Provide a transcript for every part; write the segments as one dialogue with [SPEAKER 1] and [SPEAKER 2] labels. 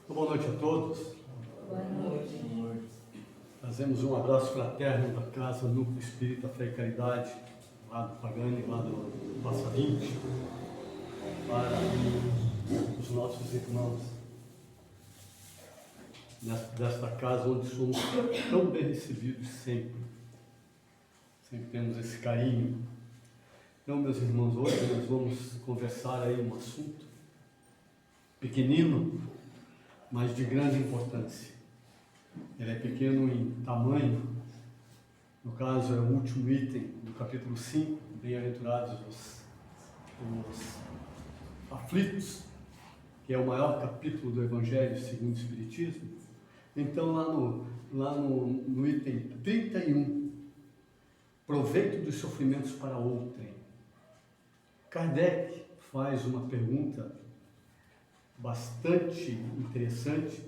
[SPEAKER 1] Boa noite a todos.
[SPEAKER 2] Boa noite.
[SPEAKER 1] Fazemos um abraço fraterno da Casa Núcleo Espírita Fé e Caridade, lá do Pagani, lá do Passa 20, para os nossos irmãos desta casa onde somos tão bem recebidos sempre. Sempre temos esse carinho. Então, meus irmãos, hoje nós vamos conversar aí um assunto pequenino, mas de grande importância. Ele é pequeno em tamanho, no caso é o último item do capítulo 5, bem-aventurados os aflitos, que é o maior capítulo do Evangelho segundo o Espiritismo. Então lá no item 31, proveito dos sofrimentos para outrem, Kardec faz uma pergunta bastante interessante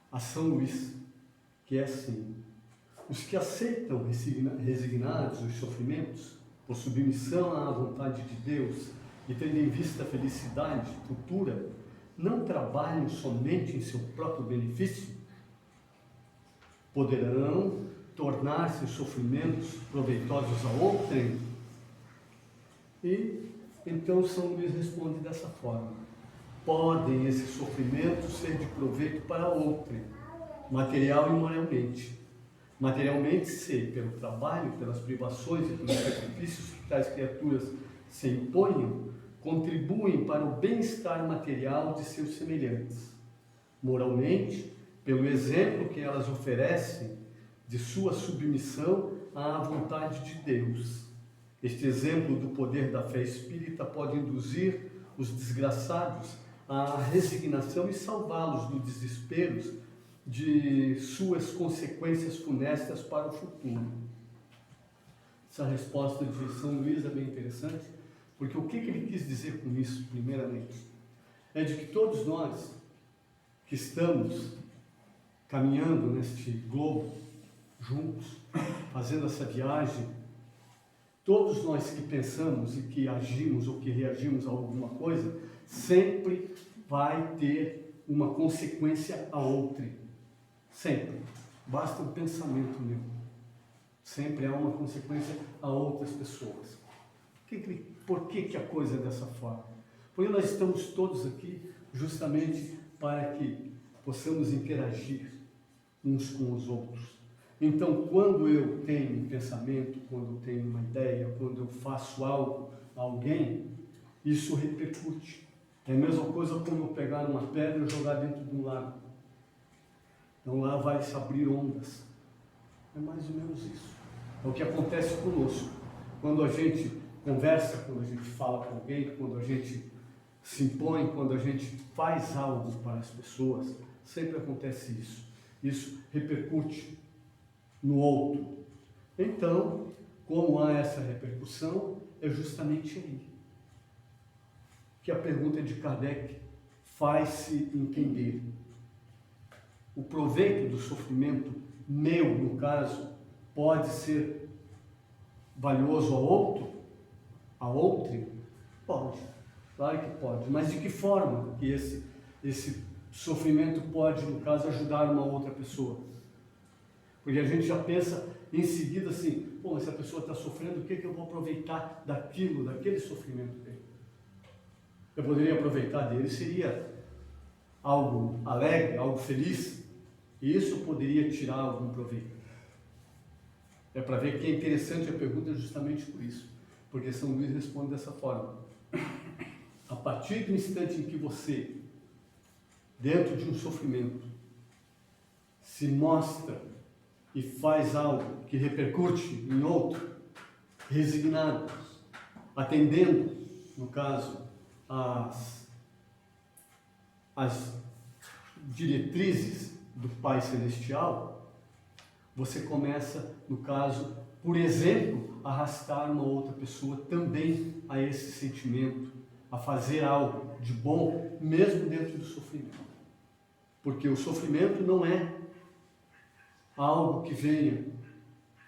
[SPEAKER 1] a São Luís, que é assim: os que aceitam resignados os sofrimentos por submissão à vontade de Deus e tendo em vista a felicidade futura, não trabalham somente em seu próprio benefício? Poderão tornar-se os sofrimentos proveitosos a outrem? E então São Luís responde dessa forma: podem esses sofrimentos ser de proveito para outrem, material e moralmente. Materialmente, se pelo trabalho, pelas privações e pelos sacrifícios que tais criaturas se imponham, contribuem para o bem-estar material de seus semelhantes. Moralmente, pelo exemplo que elas oferecem de sua submissão à vontade de Deus. Este exemplo do poder da fé espírita pode induzir os desgraçados à resignação e salvá-los do desespero de suas consequências funestas para o futuro. Essa resposta de São Luís é bem interessante, porque o que ele quis dizer com isso, primeiramente, é de que todos nós que estamos caminhando neste globo juntos, fazendo essa viagem, todos nós que pensamos e que agimos ou que reagimos a alguma coisa, sempre vai ter uma consequência a outrem. Sempre. Basta um pensamento meu. Sempre há uma consequência a outras pessoas. Por que a coisa é dessa forma? Porque nós estamos todos aqui justamente para que possamos interagir uns com os outros. Então, quando eu tenho um pensamento, quando eu tenho uma ideia, quando eu faço algo a alguém, isso repercute. É a mesma coisa como eu pegar uma pedra e jogar dentro de um lago. Então lá vai se abrir ondas. É mais ou menos isso. É o que acontece conosco. Quando a gente conversa, quando a gente fala com alguém, quando a gente se impõe, quando a gente faz algo para as pessoas, sempre acontece isso. Isso repercute no outro. Então, como há essa repercussão, é justamente aí que a pergunta de Kardec faz-se entender. O proveito do sofrimento meu, no caso, pode ser valioso a outro? A outrem? Pode, claro que pode. Mas de que forma que esse sofrimento pode, no caso, ajudar uma outra pessoa? Porque a gente já pensa em seguida assim: bom, se a pessoa está sofrendo, o que eu vou aproveitar daquele sofrimento dele? Eu poderia aproveitar dele, seria algo alegre, algo feliz, e isso poderia tirar algum proveito. É para ver que é interessante a pergunta justamente por isso, porque São Luís responde dessa forma: a partir do instante em que você, dentro de um sofrimento, se mostra e faz algo que repercute em outro, resignado, atendendo, no caso, as diretrizes do Pai Celestial, você começa, no caso, por exemplo, a arrastar uma outra pessoa também a esse sentimento, a fazer algo de bom, mesmo dentro do sofrimento. Porque o sofrimento não é algo que venha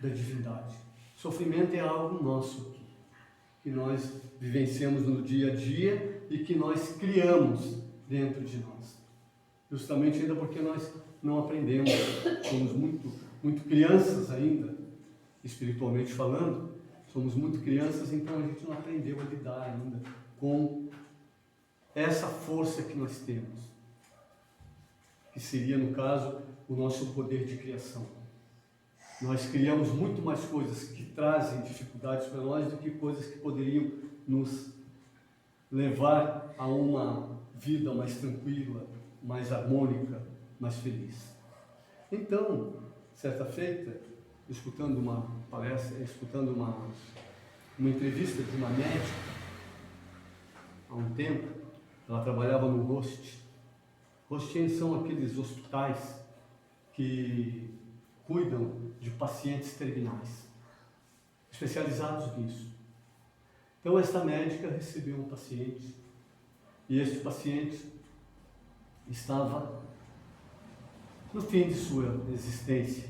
[SPEAKER 1] da divindade. O sofrimento é algo nosso aqui, que nós vivenciamos no dia a dia e que nós criamos dentro de nós. justamente ainda porque nós não aprendemos, somos muito crianças ainda, espiritualmente falando, somos muito crianças, então a gente não aprendeu a lidar ainda com essa força que nós temos, que seria, no caso, o nosso poder de criação. Nós criamos muito mais coisas que trazem dificuldades para nós do que coisas que poderiam nos levar a uma vida mais tranquila, mais harmônica, mais feliz. Então, certa feita, escutando uma palestra, escutando uma entrevista de uma médica, há um tempo, ela trabalhava no Host. Hostinhos são aqueles hospitais que cuidam de pacientes terminais, especializados nisso. Então, esta médica recebeu um paciente, e este paciente estava no fim de sua existência,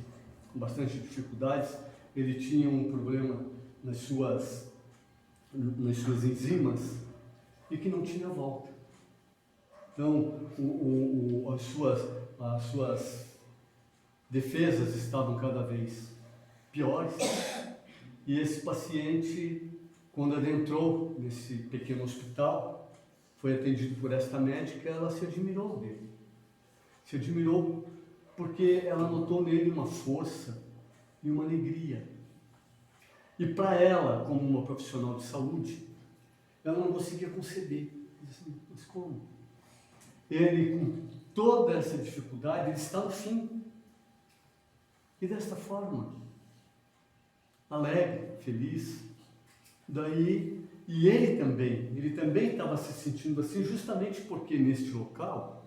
[SPEAKER 1] com bastante dificuldades. Ele tinha um problema nas suas enzimas e que não tinha volta. Então, as suas defesas estavam cada vez piores, e esse paciente, quando adentrou nesse pequeno hospital, foi atendido por esta médica, ela se admirou dele. Se admirou porque ela notou nele uma força e uma alegria. E para ela, como uma profissional de saúde, ela não conseguia conceber. Mas como? Ele, com toda essa dificuldade, ele está no fim. E desta forma, alegre, feliz. Daí, e ele também estava se sentindo assim, justamente porque neste local,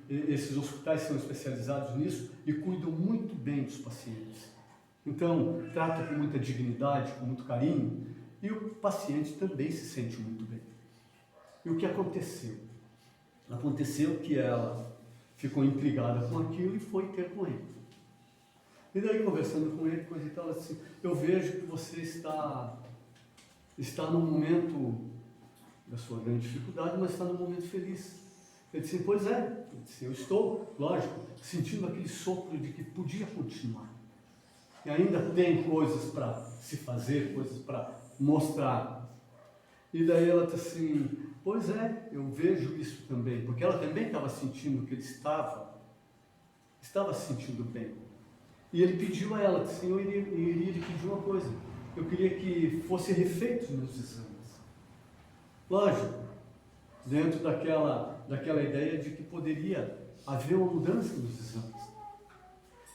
[SPEAKER 1] esses hospitais são especializados nisso e cuidam muito bem dos pacientes. Então, trata com muita dignidade, com muito carinho, e o paciente também se sente muito bem. E o que aconteceu? Aconteceu que ela ficou intrigada com aquilo e foi ter com ele. E daí, conversando com ele, coisa e tal, assim, eu vejo que você está num momento da sua grande dificuldade, mas está num momento feliz. Ele disse, pois é. Eu disse, eu estou, lógico, sentindo aquele sopro de que podia continuar. E ainda tem coisas para se fazer, coisas para mostrar. E daí ela disse assim, pois é, eu vejo isso também, porque ela também estava sentindo que ele estava se sentindo bem. E ele pediu a ela, disse, eu iria lhe pedir uma coisa, eu queria que fossem refeitos meus exames. Lógico, dentro daquela ideia de que poderia haver uma mudança nos exames.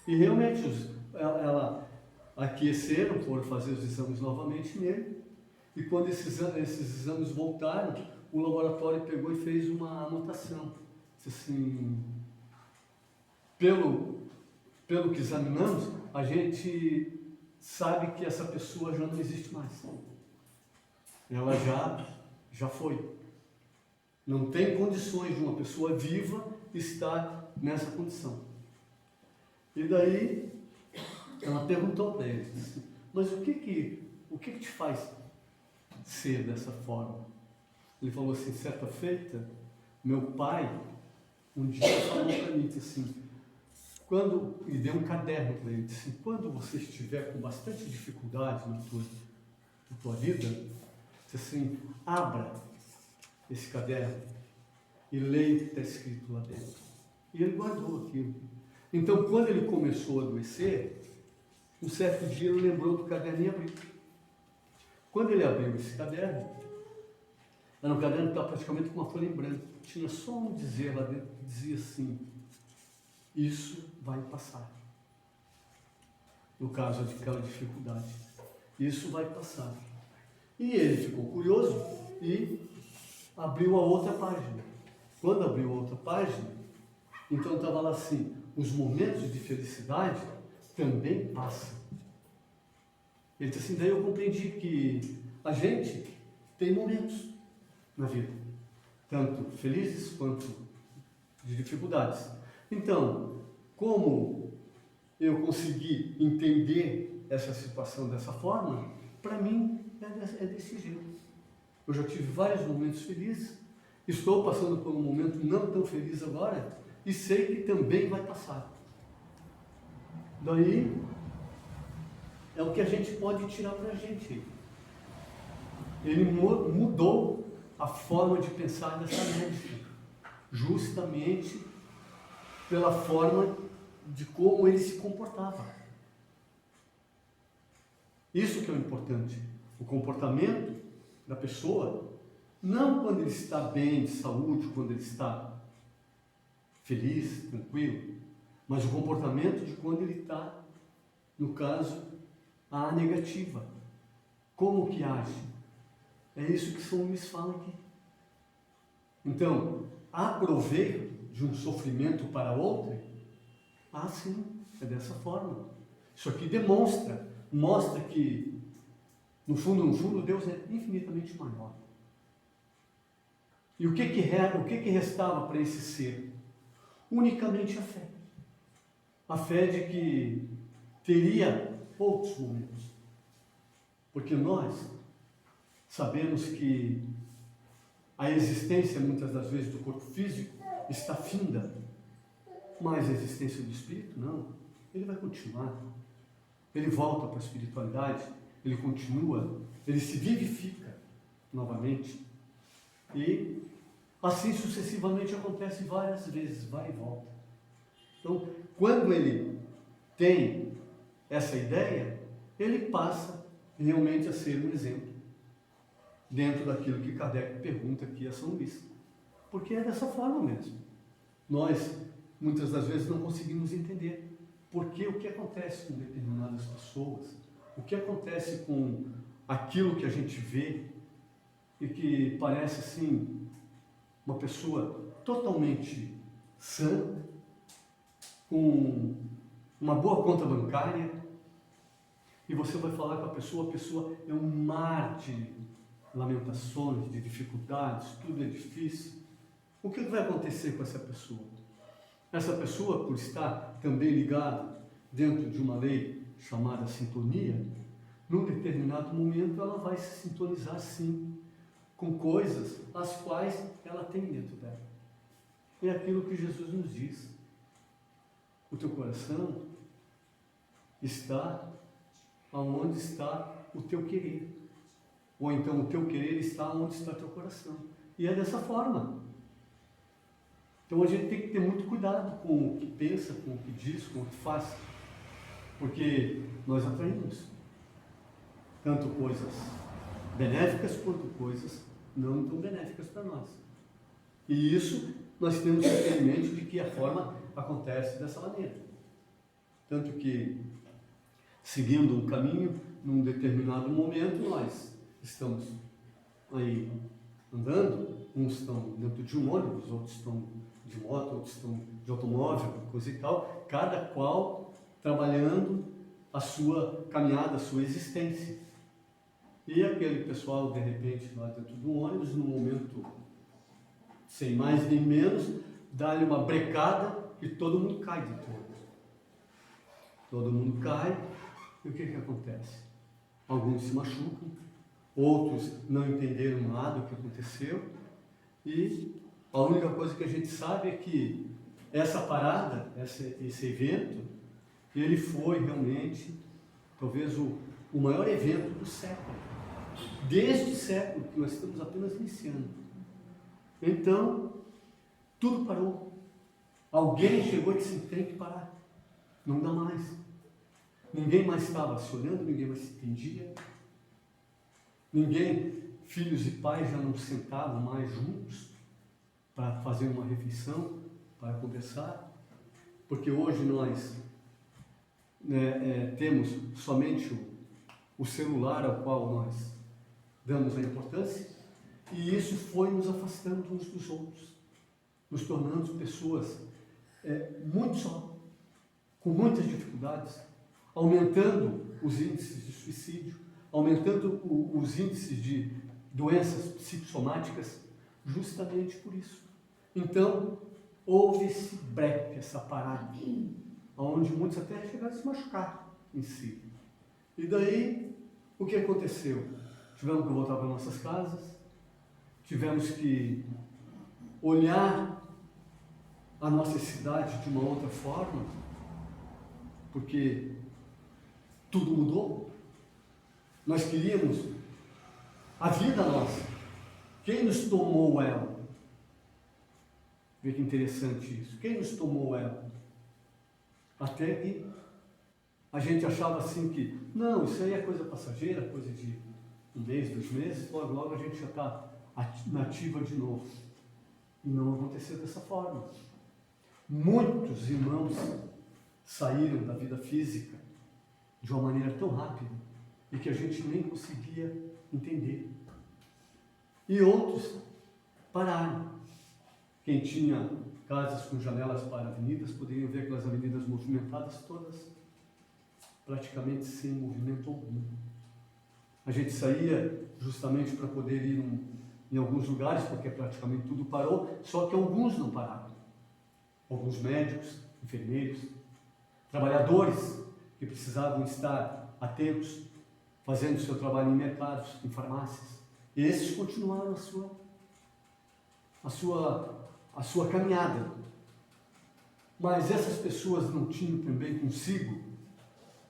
[SPEAKER 1] E realmente, ela aqueceram, foram fazer os exames novamente nele, e quando esses exames voltaram, o laboratório pegou e fez uma anotação. Disse assim, pelo que examinamos, a gente sabe que essa pessoa já não existe mais. Ela já foi. Não tem condições de uma pessoa viva estar nessa condição. E daí, ela perguntou para ele, disse, mas o que te faz ser dessa forma? Ele falou assim, certa feita, meu pai, um dia falou para mim, disse assim, e deu um caderno para ele, disse, quando você estiver com bastante dificuldade na tua vida, disse assim, abra esse caderno e leia o que está escrito lá dentro. E ele guardou aquilo. Então, quando ele começou a adoecer, um certo dia ele lembrou do caderno e abriu. Quando ele abriu esse caderno, era um caderno que estava praticamente com uma folha em branco. Tinha só um dizer lá dentro que dizia assim, isso vai passar. No caso daquela dificuldade. Isso vai passar. E ele ficou curioso e abriu a outra página. Quando abriu a outra página, então estava lá assim, os momentos de felicidade também passam. Ele disse assim, daí eu compreendi que a gente tem momentos na vida, tanto felizes quanto de dificuldades. Então, como eu consegui entender essa situação dessa forma, para mim é desse jeito. Eu já tive vários momentos felizes Estou passando por um momento não tão feliz agora e sei que também vai passar. Daí é o que a gente pode tirar para a gente. Ele mudou a forma de pensar dessa médica, justamente pela forma de como ele se comportava. Isso que é o importante. O comportamento da pessoa, não quando ele está bem de saúde, quando ele está feliz, tranquilo, mas o comportamento de quando ele está, no caso, a negativa. Como que age? É isso que São Luís fala aqui. Então, há proveito de um sofrimento para outro? Ah, sim, é dessa forma. Isso aqui mostra que, no fundo, Deus é infinitamente maior. E o que restava para esse ser? Unicamente a fé. A fé de que teria outros momentos. Porque nós sabemos que a existência, muitas das vezes, do corpo físico está finda, mas a existência do espírito, não. Ele vai continuar. Ele volta para a espiritualidade, ele continua, ele se vivifica novamente. E assim sucessivamente acontece várias vezes, vai e volta. Então, quando ele tem essa ideia, ele passa realmente a ser um exemplo dentro daquilo que Kardec pergunta aqui a São Luís. Porque é dessa forma mesmo. Nós, muitas das vezes, não conseguimos entender porque o que acontece com determinadas pessoas, o que acontece com aquilo que a gente vê e que parece assim uma pessoa totalmente sã, com uma boa conta bancária, e você vai falar com a pessoa é um mar de lamentações, de dificuldades, tudo é difícil. O que vai acontecer com essa pessoa? Essa pessoa, por estar também ligada dentro de uma lei chamada sintonia, num determinado momento ela vai se sintonizar sim com coisas as quais ela tem dentro dela. É aquilo que Jesus nos diz. O teu coração está aonde está o teu querer. Ou então o teu querer está onde está o teu coração. E é dessa forma. Então a gente tem que ter muito cuidado com o que pensa, com o que diz, com o que faz. Porque nós atraímos tanto coisas benéficas quanto coisas não tão benéficas para nós. E isso nós temos que ter em mente de que a forma acontece dessa maneira. Tanto que, seguindo um caminho, num determinado momento, nós estamos aí andando, uns estão dentro de um ônibus, outros estão de moto, outros estão de automóvel, coisa e tal, cada qual trabalhando a sua caminhada, a sua existência. E aquele pessoal, de repente, lá dentro do ônibus, num momento sem mais nem menos, dá-lhe uma brecada e todo mundo cai de todo. Todo mundo cai, e o que acontece? Alguns se machucam, outros não entenderam nada do que aconteceu, e a única coisa que a gente sabe é que essa parada, esse evento, ele foi realmente, talvez, o maior evento do século. Deste século, que nós estamos apenas iniciando. Então, tudo parou. Alguém chegou e disse, tem que parar. Não dá mais. Ninguém mais estava se olhando, ninguém mais se entendia. Ninguém, filhos e pais, já não sentavam mais juntos para fazer uma refeição, para conversar. Porque hoje nós temos somente o celular ao qual nós damos a importância, e isso foi nos afastando uns dos outros, nos tornando pessoas muito só, com muitas dificuldades, aumentando os índices de suicídio, aumentando os índices de doenças psicossomáticas, justamente por isso. Então, houve esse break, essa parada, onde muitos até chegaram a se machucar em si. E daí, o que aconteceu? Tivemos que voltar para nossas casas, tivemos que olhar a nossa cidade de uma outra forma, porque tudo mudou. Nós queríamos a vida nossa. Quem nos tomou ela? Vê que interessante isso. Quem nos tomou ela? Até que a gente achava assim que, não, isso aí é coisa passageira, coisa de 1 mês, 2 meses, logo, logo a gente já está nativa de novo. E não aconteceu dessa forma. Muitos irmãos saíram da vida física de uma maneira tão rápida e que a gente nem conseguia entender. E outros pararam. Quem tinha casas com janelas para avenidas, poderiam ver aquelas avenidas movimentadas todas, praticamente sem movimento algum. A gente saía justamente para poder ir em alguns lugares, porque praticamente tudo parou, só que alguns não pararam. Alguns médicos, enfermeiros, trabalhadores que precisavam estar atentos, fazendo seu trabalho em mercados, em farmácias. E esses continuaram a sua caminhada. Mas essas pessoas não tinham também consigo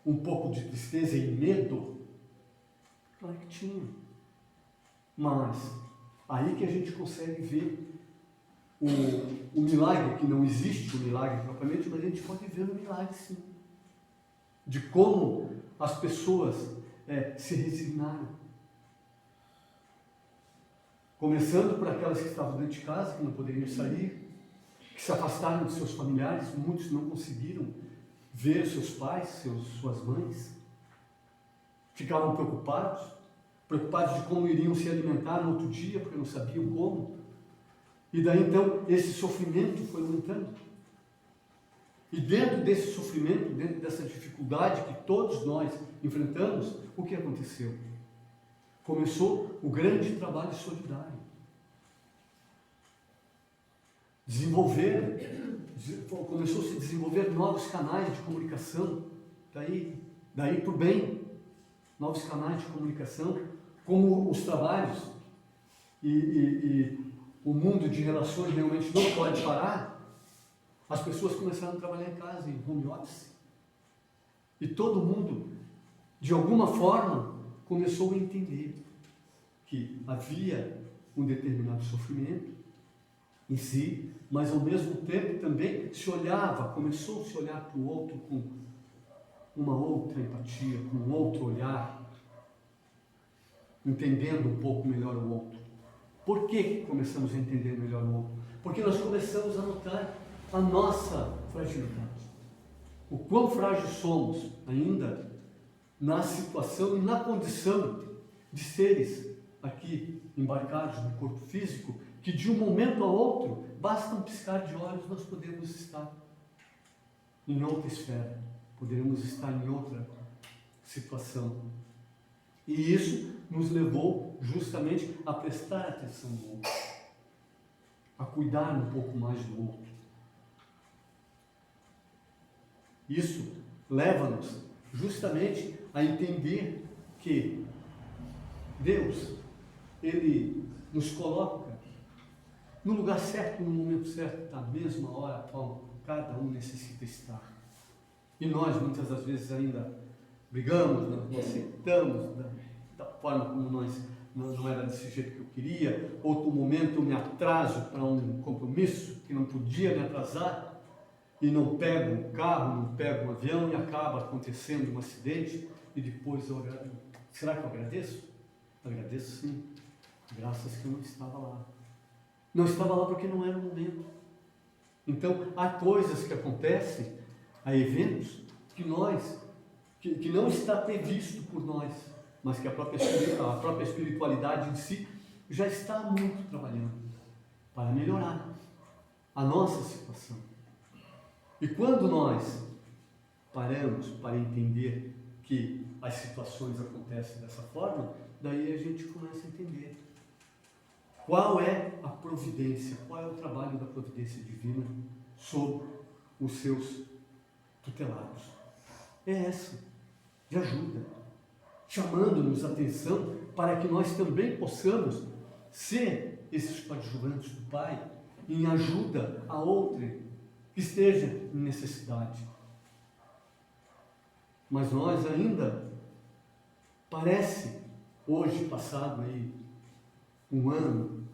[SPEAKER 1] um pouco de tristeza e medo? Claro que tinham. Mas aí que a gente consegue ver o milagre, que não existe o milagre propriamente, mas a gente pode ver o milagre sim. De como as pessoas se resignaram. Começando por aquelas que estavam dentro de casa, que não poderiam sair, que se afastaram de seus familiares, muitos não conseguiram ver seus pais, suas mães, ficavam preocupados de como iriam se alimentar no outro dia, porque não sabiam como. E daí então esse sofrimento foi aumentando. E dentro desse sofrimento, dentro dessa dificuldade que todos nós enfrentamos, o que aconteceu? Começou o grande trabalho solidário. Começou a se desenvolver novos canais de comunicação, daí para o bem, novos canais de comunicação, como os trabalhos e o mundo de relações realmente não pode parar. As pessoas começaram a trabalhar em casa, em home office. E todo mundo, de alguma forma, começou a entender que havia um determinado sofrimento em si, mas ao mesmo tempo também começou a se olhar para o outro com uma outra empatia, com um outro olhar, entendendo um pouco melhor o outro. Por que começamos a entender melhor o outro? Porque nós começamos a notar a nossa fragilidade. O quão frágil somos ainda na situação e na condição de seres aqui embarcados no corpo físico, que de um momento a outro, basta um piscar de olhos, nós podemos estar em outra esfera, poderemos estar em outra situação. E isso nos levou justamente a prestar atenção no outro, a cuidar um pouco mais do outro. Isso leva-nos justamente a entender que Deus, Ele nos coloca no lugar certo, no momento certo, na mesma hora a qual cada um necessita estar. E nós, muitas das vezes, ainda brigamos, não aceitamos da forma como nós, não era desse jeito que eu queria. Outro momento eu me atraso para um compromisso que não podia me atrasar, e não pego um carro, não pego um avião, e acaba acontecendo um acidente, e depois eu agradeço. Será que eu agradeço? Agradeço sim, graças que eu não estava lá. Não estava lá porque não era o momento. Então, há coisas que acontecem, há eventos que não está previsto por nós, mas que a própria espiritualidade em si já está muito trabalhando para melhorar a nossa situação. E quando nós paramos para entender que as situações acontecem dessa forma, daí a gente começa a entender qual é a providência, qual é o trabalho da providência divina sobre os seus tutelados. É essa, de ajuda, chamando-nos a atenção para que nós também possamos ser esses coadjuvantes do Pai em ajuda a outra que esteja em necessidade. Mas nós ainda, parece, hoje passado aí, um ano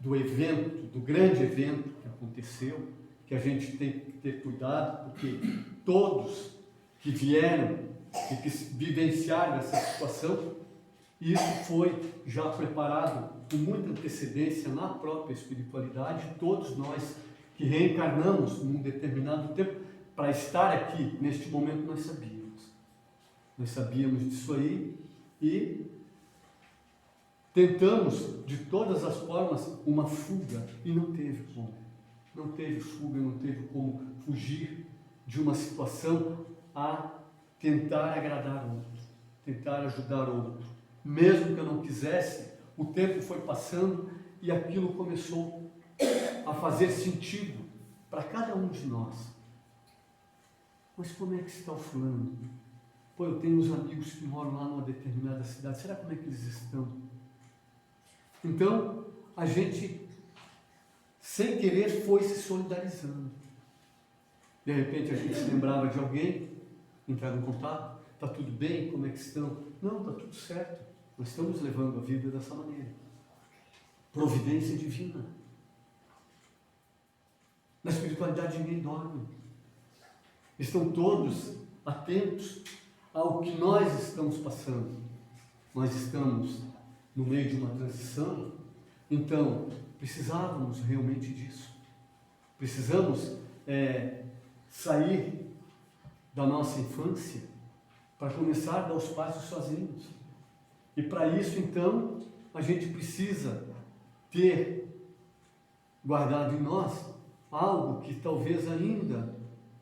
[SPEAKER 1] do evento, do grande evento que aconteceu, que a gente tem que ter cuidado, porque todos que vieram e que vivenciaram essa situação, isso foi já preparado com muita antecedência na própria espiritualidade. Todos nós que reencarnamos num determinado tempo, para estar aqui neste momento, nós sabíamos. Nós sabíamos disso aí e tentamos de todas as formas uma fuga e não teve como. Não teve fuga, não teve como fugir de uma situação a tentar agradar outro, tentar ajudar outro. Mesmo que eu não quisesse, o tempo foi passando e aquilo começou a fazer sentido para cada um de nós. Mas como é que está o fulano? Pô, eu tenho uns amigos que moram lá numa determinada cidade, será como é que eles estão? Então, a gente, sem querer, foi se solidarizando. De repente a gente se lembrava de alguém, entrava em contato, está tudo bem, como é que estão? Não, está tudo certo. Nós estamos levando a vida dessa maneira. Providência divina. Na espiritualidade ninguém dorme. Estão todos atentos ao que nós estamos passando. Nós estamos no meio de uma transição, então precisávamos realmente disso. Precisamos sair da nossa infância para começar a dar os passos sozinhos. E para isso, então, a gente precisa ter guardado em nós algo que talvez ainda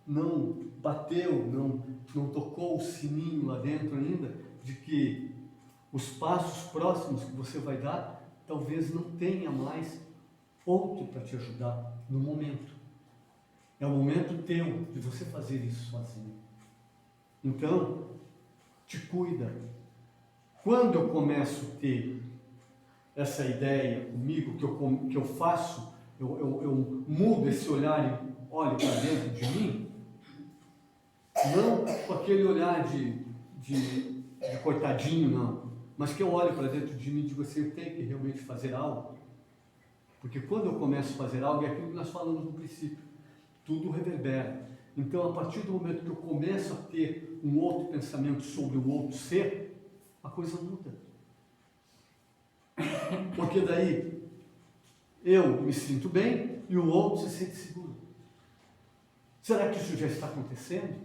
[SPEAKER 1] não bateu, não tocou o sininho lá dentro ainda, de que os passos próximos que você vai dar, talvez não tenha mais outro para te ajudar no momento. É o momento teu de você fazer isso sozinho. Então, te cuida. Quando eu começo a ter essa ideia comigo, que eu faço, eu mudo esse olhar e olho para dentro de mim, não com aquele olhar de coitadinho, não, mas que eu olho para dentro de mim e digo assim, eu tenho que realmente fazer algo. Porque quando eu começo a fazer algo, é aquilo que nós falamos no princípio, tudo reverbera. Então, a partir do momento que eu começo a ter um outro pensamento sobre o outro ser, a coisa muda. Porque daí eu me sinto bem e o outro se sente seguro. Será que isso já está acontecendo?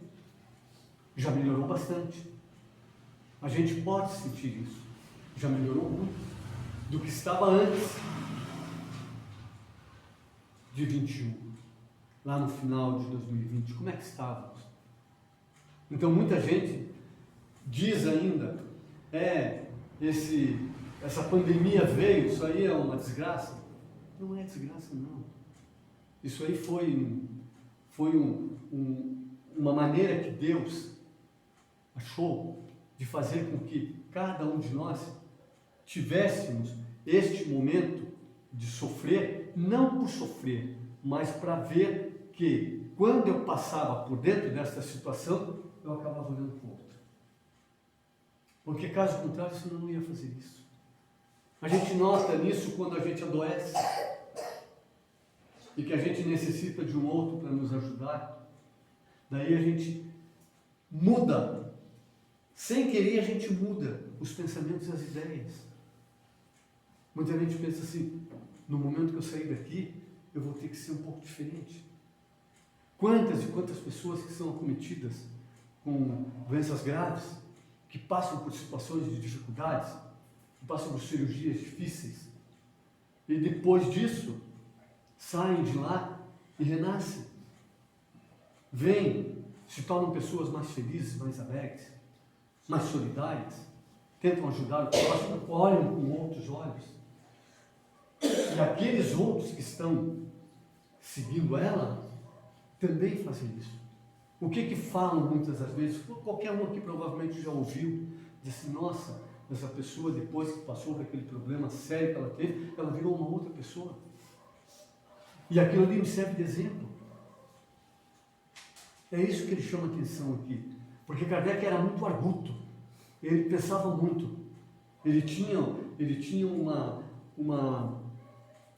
[SPEAKER 1] Já melhorou bastante. A gente pode sentir isso. Já melhorou muito do que estava antes de 21, lá no final de 2020. Como é que estávamos? Então muita gente diz ainda, essa pandemia veio, isso aí é uma desgraça. Não é desgraça, não. Isso aí foi uma maneira que Deus achou de fazer com que cada um de nós tivéssemos este momento de sofrer, não por sofrer, mas para ver que quando eu passava por dentro dessa situação, eu acabava olhando para o outro. Porque caso contrário, senão eu não ia fazer isso. A gente nota nisso quando a gente adoece e que a gente necessita de um outro para nos ajudar. Daí a gente muda, sem querer a gente muda os pensamentos e as ideias. Muita gente pensa assim, no momento que eu sair daqui, eu vou ter que ser um pouco diferente. Quantas e quantas pessoas que são acometidas com doenças graves, que passam por situações de dificuldades, que passam por cirurgias difíceis, e depois disso, saem de lá e renascem. Vêm, se tornam pessoas mais felizes, mais alegres, mais solidárias, tentam ajudar o próximo, olham com outros olhos. E aqueles outros que estão seguindo ela, também fazem isso. O que falam muitas das vezes? Qualquer um aqui provavelmente já ouviu, disse, nossa, essa pessoa depois que passou por aquele problema sério que ela teve, ela virou uma outra pessoa. E aquilo ali me serve de exemplo. É isso que ele chama atenção aqui. Porque Kardec era muito arguto. Ele pensava muito. Ele tinha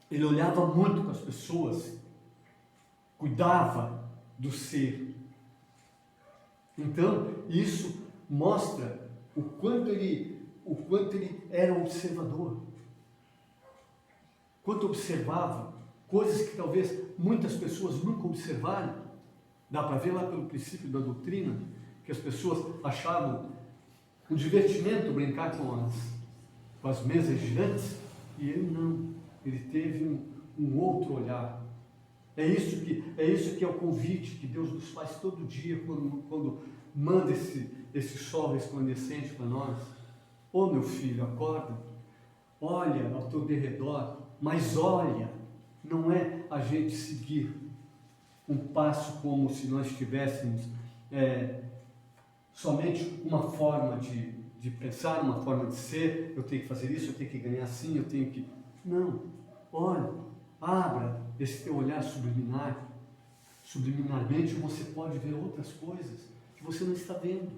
[SPEAKER 1] ele olhava muito para as pessoas, cuidava do ser. Então, isso mostra o quanto ele era um observador. Quanto observava coisas que talvez muitas pessoas nunca observaram. Dá para ver lá pelo princípio da doutrina, que as pessoas achavam um divertimento brincar com as mesas girantes, e ele não. Ele teve um outro olhar. É isso que é o convite que Deus nos faz todo dia quando manda esse sol resplandecente para nós. Ô meu filho, acorda, olha ao teu derredor, mas olha, não é a gente seguir um passo como se nós tivéssemos somente uma forma de pensar, uma forma de ser. Eu tenho que fazer isso, eu tenho que ganhar assim, eu tenho que... Não, olha, abra esse teu olhar subliminar. Subliminarmente você pode ver outras coisas que você não está vendo.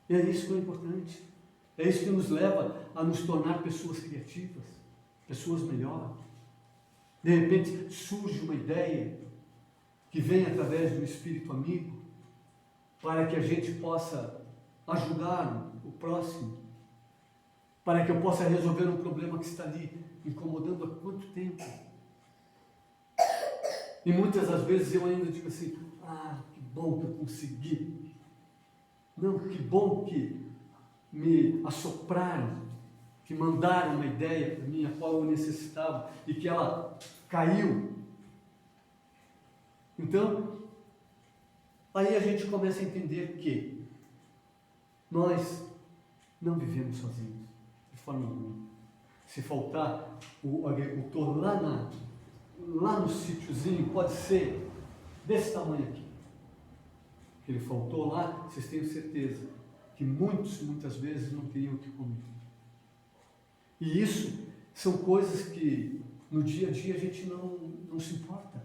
[SPEAKER 1] E é isso que é importante. É isso que nos leva a nos tornar pessoas criativas, pessoas melhores. De repente surge uma ideia que vem através do espírito amigo, para que a gente possa ajudar o próximo, para que eu possa resolver um problema que está ali incomodando há quanto tempo. E muitas das vezes eu ainda digo assim, que bom que eu consegui. Não, que bom que me assopraram, que mandaram uma ideia para mim, a qual eu necessitava, e que ela caiu. Então, aí a gente começa a entender que nós não vivemos sozinhos, de forma alguma. Se faltar o agricultor lá no sítiozinho, pode ser desse tamanho aqui, que ele faltou lá, vocês tenham certeza que muitas vezes não teriam o que comer. E isso são coisas que no dia a dia a gente não se importa.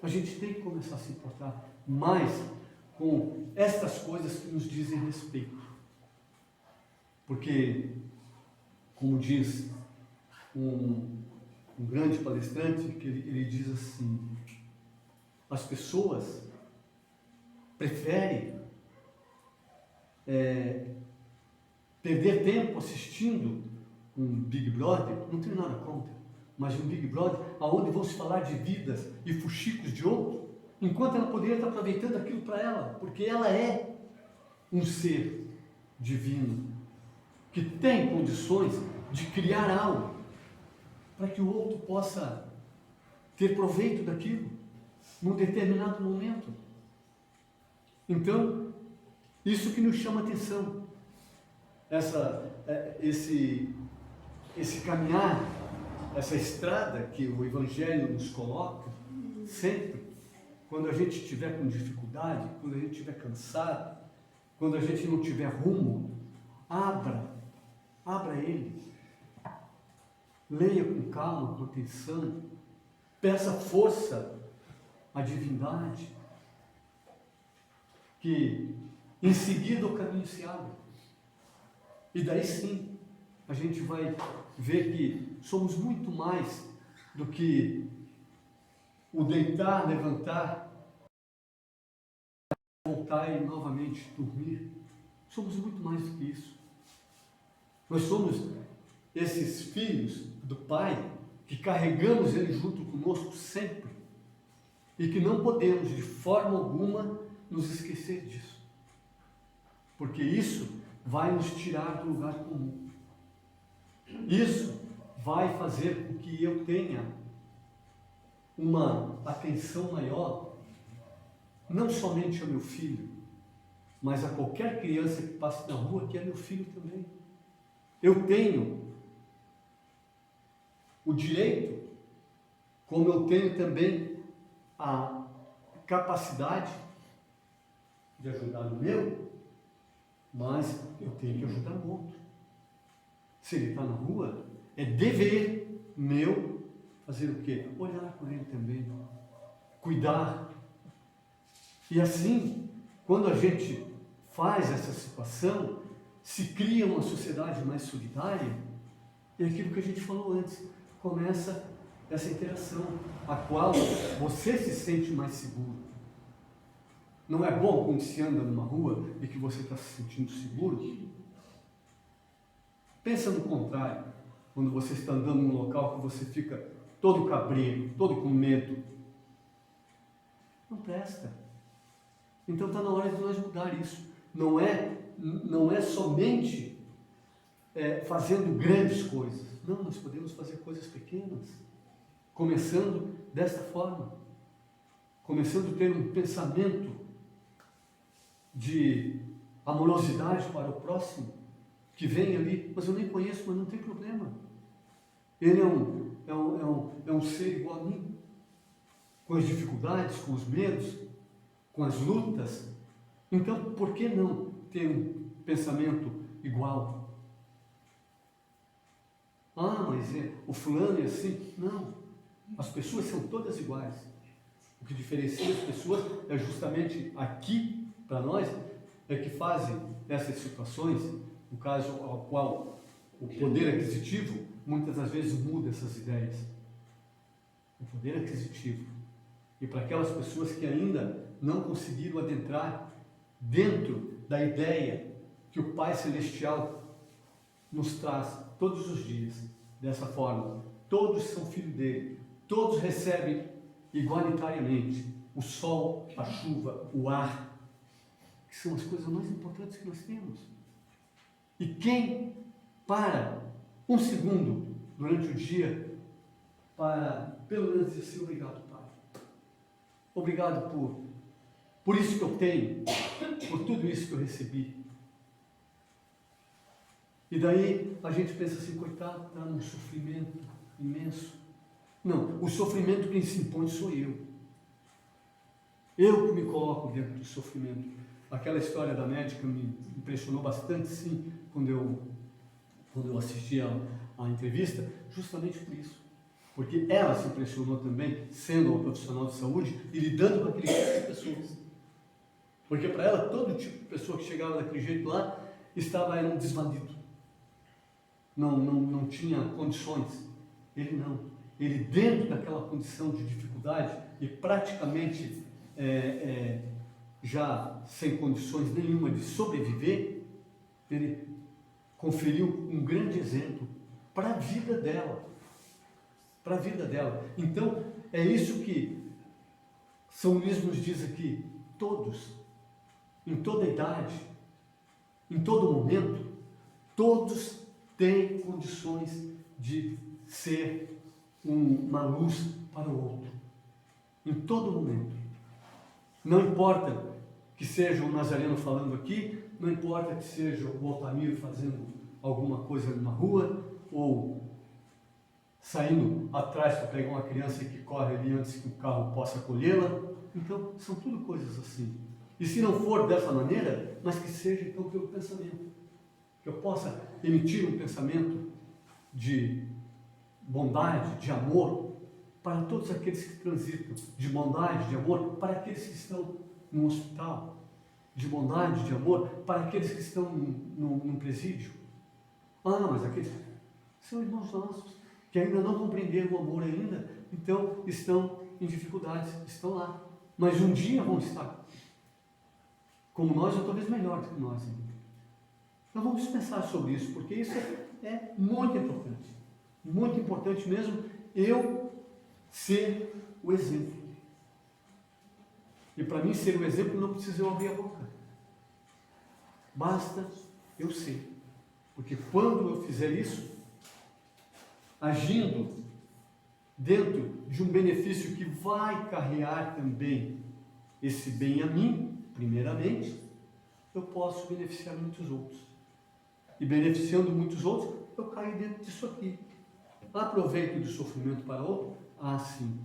[SPEAKER 1] A gente tem que começar a se importar mais com estas coisas que nos dizem respeito. Porque, como diz um grande palestrante, que ele diz assim, as pessoas preferem perder tempo assistindo um Big Brother, não tenho nada contra, mas um Big Brother onde vão se falar de vidas e fuxicos de outro, enquanto ela poderia estar aproveitando aquilo para ela, porque ela é um ser divino, que tem condições de criar algo, para que o outro possa ter proveito daquilo, num determinado momento. Então, isso que nos chama a atenção, esse caminhar, essa estrada que o Evangelho nos coloca, sempre, quando a gente estiver com dificuldade, quando a gente estiver cansado, quando a gente não tiver rumo, abra ele, leia com calma, com atenção, peça força à divindade, que em seguida o caminho se abre. E daí sim, a gente vai ver que somos muito mais do que o deitar, levantar, voltar e novamente dormir. Somos muito mais do que isso. Nós somos esses filhos do Pai, que carregamos Ele junto conosco sempre, e que não podemos de forma alguma nos esquecer disso, porque isso vai nos tirar do lugar comum. Isso vai fazer com que eu tenha uma atenção maior, não somente ao meu filho, mas a qualquer criança que passe na rua, que é meu filho também. Eu tenho o direito, como eu tenho também a capacidade de ajudar o meu, mas eu tenho que ajudar o outro. Se ele está na rua, é dever meu fazer o quê? Olhar por ele também, cuidar. E assim, quando a gente faz essa situação, se cria uma sociedade mais solidária, e aquilo que a gente falou antes, começa essa interação, a qual você se sente mais seguro. Não é bom quando se anda numa rua e que você está se sentindo seguro? Pensa no contrário, quando você está andando num local que você fica todo cabreiro, todo com medo. Não presta. Então está na hora de nós mudar isso. Não é somente fazendo grandes coisas. Não, nós podemos fazer coisas pequenas. Começando desta forma. Começando a ter um pensamento de amorosidade para o próximo, que vem ali, mas eu nem conheço, mas não tem problema. Ele é um ser igual a mim, com as dificuldades, com os medos, com as lutas. Então, por que não ter um pensamento igual? Ah, mas o fulano é assim. Não, as pessoas são todas iguais. O que diferencia as pessoas é justamente aqui, para nós, é que fazem essas situações, no caso ao qual o poder aquisitivo muitas das vezes muda essas ideias. O poder aquisitivo. E para aquelas pessoas que ainda não conseguiram adentrar dentro da ideia que o Pai Celestial nos traz todos os dias, dessa forma, todos são filhos dele, todos recebem igualitariamente o sol, a chuva, o ar, que são as coisas mais importantes que nós temos. E quem para um segundo durante o dia para pelo menos dizer assim, obrigado, Pai. Obrigado por isso que eu tenho, por tudo isso que eu recebi. E daí a gente pensa assim, coitado, está num sofrimento imenso. Não, o sofrimento quem se impõe sou eu. Eu que me coloco dentro do sofrimento. Aquela história da médica me impressionou bastante, sim, quando eu assisti a entrevista, justamente por isso. Porque ela se impressionou também, sendo uma profissional de saúde e lidando com aquele tipo de pessoas. Porque para ela, todo tipo de pessoa que chegava daquele jeito lá, era um desvalido. Não tinha condições. Ele não. Ele, dentro daquela condição de dificuldade e praticamente já sem condições nenhuma de sobreviver, ele conferiu um grande exemplo para a vida dela. Para a vida dela. Então, é isso que São Luís nos diz aqui, todos, em toda idade, em todo momento, todos têm condições de ser uma luz para o outro. Em todo momento. Não importa que seja o Nazareno falando aqui, não importa que seja o Altamiro fazendo alguma coisa numa rua, ou saindo atrás para pegar uma criança que corre ali antes que o carro possa colhê-la. Então, são tudo coisas assim. E se não for dessa maneira, mas que seja então pelo pensamento. Que eu possa emitir um pensamento de bondade, de amor, para todos aqueles que transitam, de bondade, de amor, para aqueles que estão no hospital, de bondade, de amor, para aqueles que estão num presídio. Ah, mas aqueles são irmãos nossos, que ainda não compreenderam o amor ainda, então estão em dificuldades, estão lá. Mas um dia vão estar como nós, ou talvez melhor do que nós ainda. Então vamos pensar sobre isso, porque isso é muito importante mesmo, eu ser o exemplo. E para mim ser o exemplo não precisa eu abrir a boca. Basta eu ser. Porque quando eu fizer isso, agindo dentro de um benefício que vai carregar também esse bem a mim, primeiramente, eu posso beneficiar muitos outros. E beneficiando muitos outros, eu caio dentro disso aqui. Aproveito do sofrimento para outro? Ah, sim.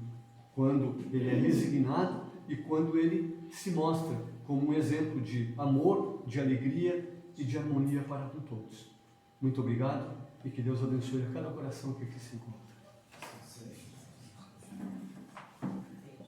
[SPEAKER 1] Quando ele é resignado e quando ele se mostra como um exemplo de amor, de alegria e de harmonia para com todos. Muito obrigado e que Deus abençoe a cada coração que aqui se encontra.